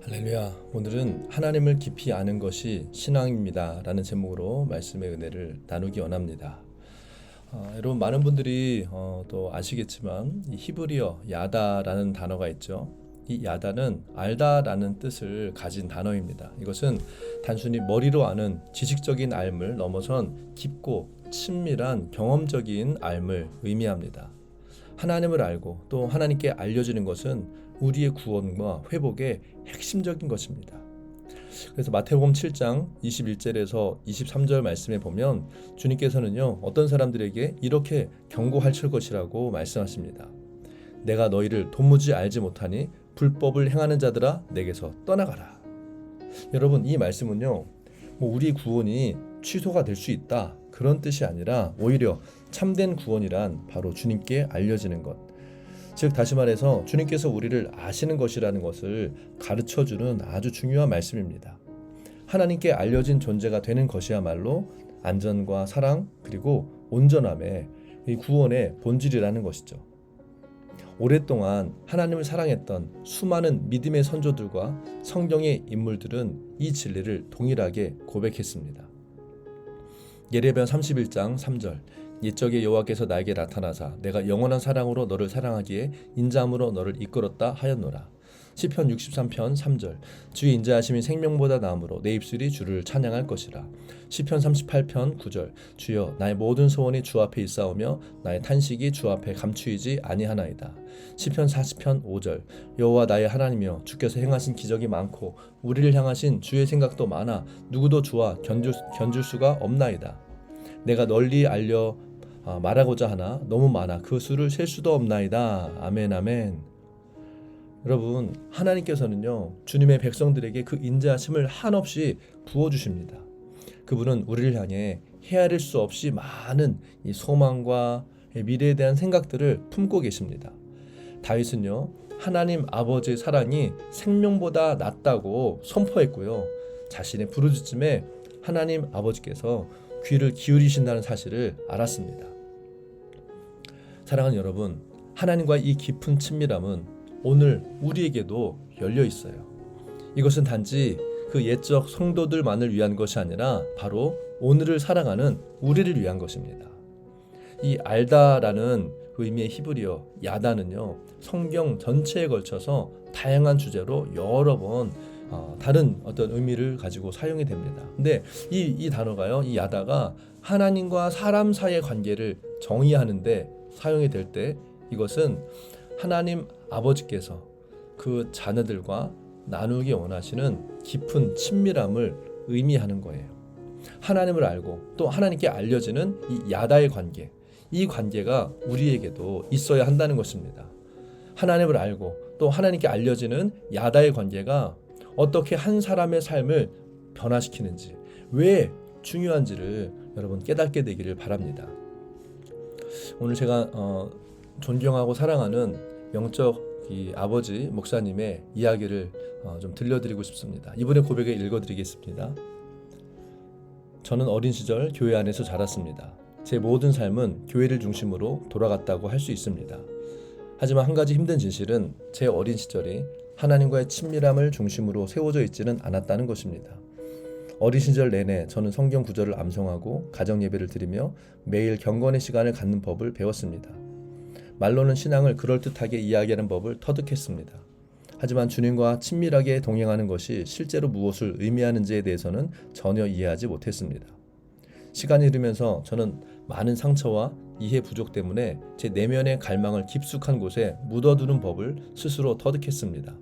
할렐루야. 오늘은 하나님을 깊이 아는 것이 신앙입니다 라는 제목으로 말씀의 은혜를 나누기 원합니다. 여러분 많은 분들이 또 아시겠지만 이 히브리어 야다라는 단어가 있죠. 이 야다는 알다라는 뜻을 가진 단어입니다. 이것은 단순히 머리로 아는 지식적인 알을 넘어선 깊고 친밀한 경험적인 알을 의미합니다. 하나님을 알고 또 하나님께 알려지는 것은 우리의 구원과 회복의 핵심적인 것입니다. 그래서 마태복음 7장 21절에서 23절 말씀에 보면 주님께서는요, 어떤 사람들에게 이렇게 경고하실 것이라고 말씀하십니다. 내가 너희를 도무지 알지 못하니 불법을 행하는 자들아 내게서 떠나가라. 여러분, 이 말씀은요, 우리 구원이 취소가 될 수 있다 그런 뜻이 아니라 오히려 참된 구원이란 바로 주님께 알려지는 것, 즉 다시 말해서 주님께서 우리를 아시는 것이라는 것을 가르쳐주는 아주 중요한 말씀입니다. 하나님께 알려진 존재가 되는 것이야말로 안전과 사랑 그리고 온전함의 이 구원의 본질이라는 것이죠. 오랫동안 하나님을 사랑했던 수많은 믿음의 선조들과 성경의 인물들은 이 진리를 동일하게 고백했습니다. 예레미야 31장 3절, 옛적에 여호와께서 나에게 나타나사 내가 영원한 사랑으로 너를 사랑하기에 인자함으로 너를 이끌었다 하였노라. 시편 63편 3절, 주의 인자하심이 생명보다 나음으로 내 입술이 주를 찬양할 것이라. 시편 38편 9절, 주여 나의 모든 소원이 주 앞에 있사오며 나의 탄식이 주 앞에 감추이지 아니하나이다. 시편 40편 5절, 여호와 나의 하나님이여 주께서 행하신 기적이 많고 우리를 향하신 주의 생각도 많아 누구도 주와 견줄 수가 없나이다. 내가 널리 알려 말하고자 하나 너무 많아 그 수를 셀 수도 없나이다. 아멘 아멘. 여러분, 하나님께서는요, 주님의 백성들에게 그 인자하심을 한없이 부어주십니다. 그분은 우리를 향해 헤아릴 수 없이 많은 이 소망과 미래에 대한 생각들을 품고 계십니다. 다윗은요, 하나님 아버지의 사랑이 생명보다 낫다고 선포했고요, 자신의 부르짖음에 하나님 아버지께서 귀를 기울이신다는 사실을 알았습니다. 사랑하는 여러분, 하나님과 이 깊은 친밀함은 오늘 우리에게도 열려 있어요. 이것은 단지 그 옛적 성도들만을 위한 것이 아니라 바로 오늘을 살아가는 우리를 위한 것입니다. 이 알다라는 의미의 히브리어 야다는요, 성경 전체에 걸쳐서 다양한 주제로 여러 번 다른 어떤 의미를 가지고 사용이 됩니다. 근데 이 단어가요, 이 야다가 하나님과 사람 사이의 관계를 정의하는데 사용이 될 때 이것은 하나님 아버지께서 그 자녀들과 나누기 원하시는 깊은 친밀함을 의미하는 거예요. 하나님을 알고 또 하나님께 알려지는 이 야다의 관계, 이 관계가 우리에게도 있어야 한다는 것입니다. 하나님을 알고 또 하나님께 알려지는 야다의 관계가 어떻게 한 사람의 삶을 변화시키는지, 왜 중요한지를 여러분 깨닫게 되기를 바랍니다. 오늘 제가 존경하고 사랑하는 영적 이 아버지 목사님의 이야기를 좀 들려드리고 싶습니다. 이분의 고백을 읽어드리겠습니다. 저는 어린 시절 교회 안에서 자랐습니다. 제 모든 삶은 교회를 중심으로 돌아갔다고 할 수 있습니다. 하지만 한 가지 힘든 진실은 제 어린 시절이 하나님과의 친밀함을 중심으로 세워져 있지는 않았다는 것입니다. 어린 시절 내내 저는 성경 구절을 암송하고 가정 예배를 드리며 매일 경건의 시간을 갖는 법을 배웠습니다. 말로는 신앙을 그럴듯하게 이야기하는 법을 터득했습니다. 하지만 주님과 친밀하게 동행하는 것이 실제로 무엇을 의미하는지에 대해서는 전혀 이해하지 못했습니다. 시간이 흐르면서 저는 많은 상처와 이해 부족 때문에 제 내면의 갈망을 깊숙한 곳에 묻어두는 법을 스스로 터득했습니다.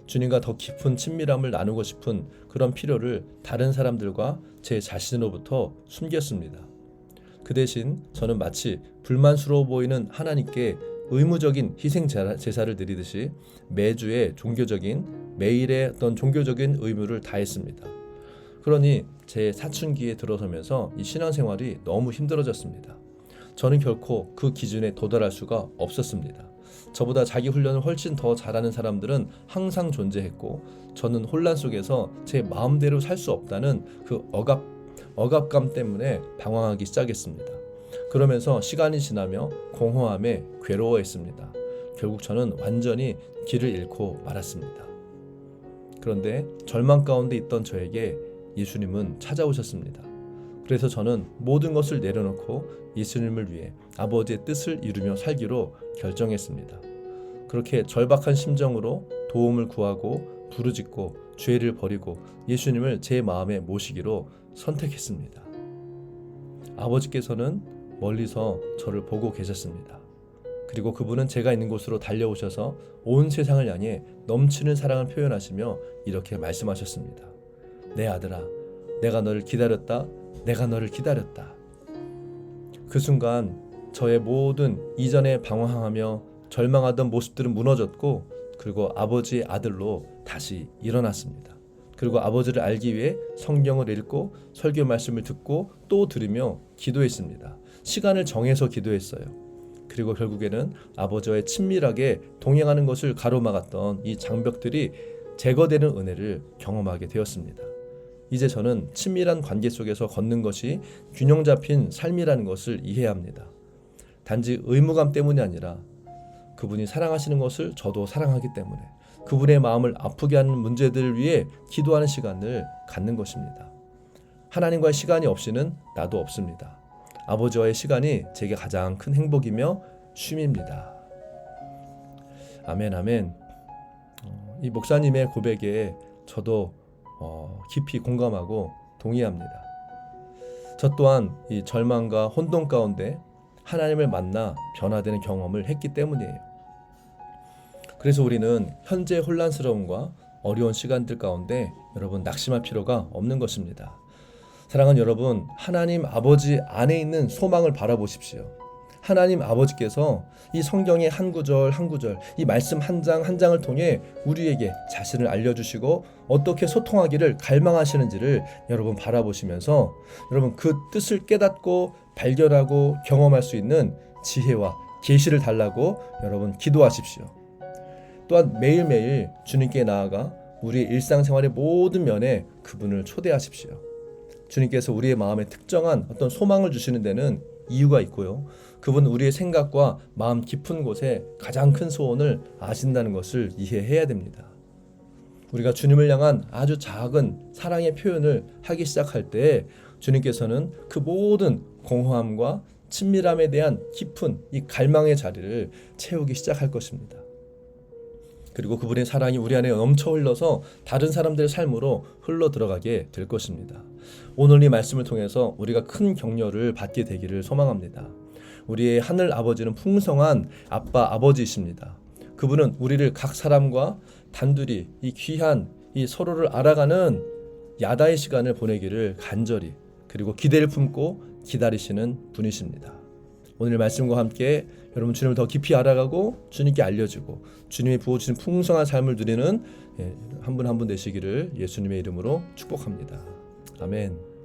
주님과 더 깊은 친밀함을 나누고 싶은 그런 필요를 다른 사람들과 제 자신으로부터 숨겼습니다. 그 대신 저는 마치 불만스러워 보이는 하나님께 의무적인 희생 제사를 드리듯이 매주의 매일의 어떤 종교적인 의무를 다했습니다. 그러니 제 사춘기에 들어서면서 이 신앙생활이 너무 힘들어졌습니다. 저는 결코 그 기준에 도달할 수가 없었습니다. 저보다 자기 훈련을 훨씬 더 잘하는 사람들은 항상 존재했고, 저는 혼란 속에서 제 마음대로 살 수 없다는 그 억압감 때문에 방황하기 시작했습니다. 그러면서 시간이 지나며 공허함에 괴로워했습니다. 결국 저는 완전히 길을 잃고 말았습니다. 그런데 절망 가운데 있던 저에게 예수님은 찾아오셨습니다. 그래서 저는 모든 것을 내려놓고 예수님을 위해 아버지의 뜻을 이루며 살기로 결정했습니다. 그렇게 절박한 심정으로 도움을 구하고 부르짖고 죄를 버리고 예수님을 제 마음에 모시기로 선택했습니다. 아버지께서는 멀리서 저를 보고 계셨습니다. 그리고 그분은 제가 있는 곳으로 달려오셔서 온 세상을 향해 넘치는 사랑을 표현하시며 이렇게 말씀하셨습니다. 내 아들아, 내가 너를 기다렸다. 내가 너를 기다렸다. 그 순간 저의 모든 이전에 방황하며 절망하던 모습들은 무너졌고, 그리고 아버지의 아들로 다시 일어났습니다. 그리고 아버지를 알기 위해 성경을 읽고 설교 말씀을 듣고 또 들으며 기도했습니다. 시간을 정해서 기도했어요. 그리고 결국에는 아버지와의 친밀하게 동행하는 것을 가로막았던 이 장벽들이 제거되는 은혜를 경험하게 되었습니다. 이제 저는 친밀한 관계 속에서 걷는 것이 균형 잡힌 삶이라는 것을 이해해야 합니다. 단지 의무감 때문이 아니라 그분이 사랑하시는 것을 저도 사랑하기 때문에 그분의 마음을 아프게 하는 문제들을 위해 기도하는 시간을 갖는 것입니다. 하나님과의 시간이 없이는 나도 없습니다. 아버지와의 시간이 제게 가장 큰 행복이며 쉼입니다. 아멘, 아멘. 이 목사님의 고백에 저도 깊이 공감하고 동의합니다. 저 또한 이 절망과 혼돈 가운데 하나님을 만나 변화되는 경험을 했기 때문이에요. 그래서 우리는 현재 혼란스러움과 어려운 시간들 가운데 여러분 낙심할 필요가 없는 것입니다. 사랑하는 여러분, 하나님 아버지 안에 있는 소망을 바라보십시오. 하나님 아버지께서 이 성경의 한 구절 한 구절, 이 말씀 한 장 한 장을 통해 우리에게 자신을 알려주시고 어떻게 소통하기를 갈망하시는지를 여러분 바라보시면서 여러분 그 뜻을 깨닫고 발견하고 경험할 수 있는 지혜와 계시를 달라고 여러분 기도하십시오. 또한 매일매일 주님께 나아가 우리의 일상생활의 모든 면에 그분을 초대하십시오. 주님께서 우리의 마음에 특정한 어떤 소망을 주시는 데는 이유가 있고요. 그분은 우리의 생각과 마음 깊은 곳에 가장 큰 소원을 아신다는 것을 이해해야 됩니다. 우리가 주님을 향한 아주 작은 사랑의 표현을 하기 시작할 때 주님께서는 그 모든 공허함과 친밀함에 대한 깊은 이 갈망의 자리를 채우기 시작할 것입니다. 그리고 그분의 사랑이 우리 안에 넘쳐 흘러서 다른 사람들의 삶으로 흘러 들어가게 될 것입니다. 오늘 이 말씀을 통해서 우리가 큰 격려를 받게 되기를 소망합니다. 우리의 하늘 아버지는 풍성한 아빠 아버지이십니다. 그분은 우리를 각 사람과 단둘이 이 귀한 이 서로를 알아가는 야다의 시간을 보내기를 간절히 그리고 기대를 품고 기다리시는 분이십니다. 오늘 말씀과 함께 여러분 주님을 더 깊이 알아가고 주님께 알려주고 주님이 부어주신 풍성한 삶을 누리는 한 분 한 분 되시기를 예수님의 이름으로 축복합니다. 아멘.